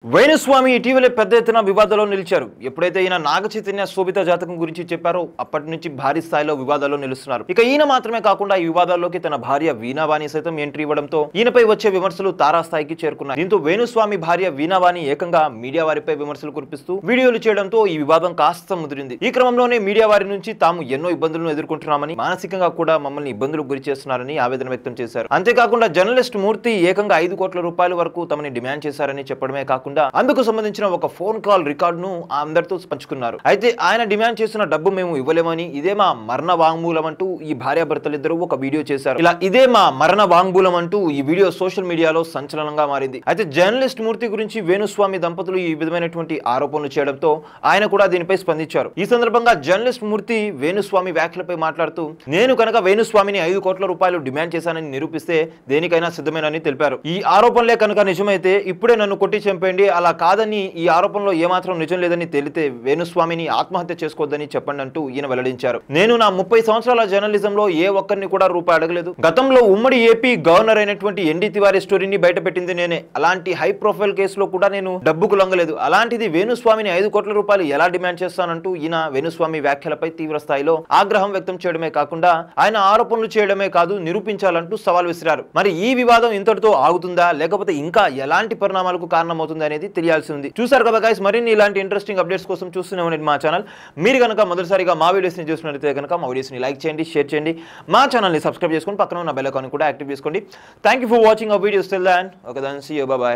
వేణుస్వామి ఇటీవలే పెద్ద ఎత్తున వివాదాల్లో నిలిచారు. ఎప్పుడైతే ఈయన నాగచైతన్య శోభిత జాతకం గురించి చెప్పారో అప్పటి నుంచి భారీ స్థాయిలో వివాదాల్లో నిలుస్తున్నారు. ఇక ఈయన మాత్రమే కాకుండా ఈ వివాదాల్లోకి తన భార్య వీణావాణి సైతం ఎంట్రీ ఇవ్వడంతో ఈయనపై వచ్చే విమర్శలు తారాస్థాయికి చేరుకున్నాయి. దీంతో వేణుస్వామి భార్య వీణావాణి ఏకంగా మీడియా వారిపై విమర్శలు కురిపిస్తూ వీడియోలు చేయడంతో ఈ వివాదం కాస్త ముదిరింది. ఈ క్రమంలోనే మీడియా వారి నుంచి తాము ఎన్నో ఇబ్బందులను ఎదుర్కొంటున్నామని, మానసికంగా కూడా మమ్మల్ని ఇబ్బందులకు గురి చేస్తున్నారని ఆవేదన వ్యక్తం చేశారు. అంతేకాకుండా జర్నలిస్ట్ మూర్తి ఏకంగా 5 కోట్ల రూపాయల వరకు తమని డిమాండ్ చేశారని చెప్పడమే కాకుండా అందుకు సంబంధించిన ఒక ఫోన్ కాల్ రికార్డును అందరితో పంచుకున్నారు. అయితే ఆయన డిమాండ్ చేసిన డబ్బు మేము ఇవ్వలేమని, ఇదే మా మరణ వాంగ్మూలం అంటూ ఈ భార్యాభర్తలిద్దరూ ఒక వీడియో చేశారు. ఇలా ఇదే మా మరణ వాంగ్మూలం అంటూ ఈ వీడియో సోషల్ మీడియాలో సంచలనంగా మారింది. అయితే జర్నలిస్ట్ మూర్తి గురించి వేణుస్వామి దంపతులు ఈ విధమైనటువంటి ఆరోపణలు చేయడంతో ఆయన కూడా దీనిపై స్పందించారు. ఈ సందర్భంగా జర్నలిస్ట్ మూర్తి వేణుస్వామి వ్యాఖ్యలపై మాట్లాడుతూ, నేను కనుక వేణుస్వామిని 5 కోట్ల రూపాయలు డిమాండ్ చేశానని నిరూపిస్తే దేనికైనా సిద్ధమేనని తెలిపారు. ఈ ఆరోపణలే కనుక నిజమైతే ఇప్పుడే నన్ను కొట్టి చంపేయండి, అలా కాదని, ఈ ఆరోపణలో ఏమాత్రం నిజం లేదని తేలితే వేణుస్వామిని ఆత్మహత్య చేసుకోవద్దని చెప్పండి అంటూ ఈయన వెల్లడించారు. నేను నా 30 సంవత్సరాల జర్నలిజంలో ఏ ఒక్కరిని కూడా రూపాయి అడగలేదు. గతంలో ఉమ్మడి ఏపీ గవర్నర్ అయినటువంటి ఎన్డీ తివారీ స్టోరీని బయటపెట్టింది నేనే. అలాంటి హై ప్రొఫైల్ కేసులో కూడా నేను డబ్బుకు లొంగలేదు. అలాంటిది వేణుస్వామిని 5 కోట్ల రూపాయలు ఎలా డిమాండ్ చేస్తానంటూ ఈయన వేణుస్వామి వ్యాఖ్యలపై తీవ్ర స్థాయిలో ఆగ్రహం వ్యక్తం చేయడమే కాకుండా ఆయన ఆరోపణలు చేయడమే కాదు, నిరూపించాలంటూ సవాల్ విసిరారు. మరి ఈ వివాదం ఇంతటితో ఆగుతుందా, లేకపోతే ఇంకా ఎలాంటి పరిణామాలకు కారణమవుతుంది అనేది తెలియాల్సి ఉంది. చూసారు కదా గైస్, మరిన్ని ఇలాంటి ఇంట్రెస్టింగ్ అప్డేట్స్ కోసం చూస్తూనే ఉండండి మా ఛానల్. మీరు కనుక మొదటిసారిగా మా వీడియోస్ని చూసినట్లయితే కనుక మా వీడియోస్ని లైక్ చేయండి, షేర్ చేయండి, మా ఛానల్ని సబ్స్క్రైబ్ చేసుకొని పక్కన ఉన్న బెల్ ఐకాన్ కూడా యాక్టివ్ చేసుకోండి. Thank you for watching our videos. Till then, okay then, see you, bye by.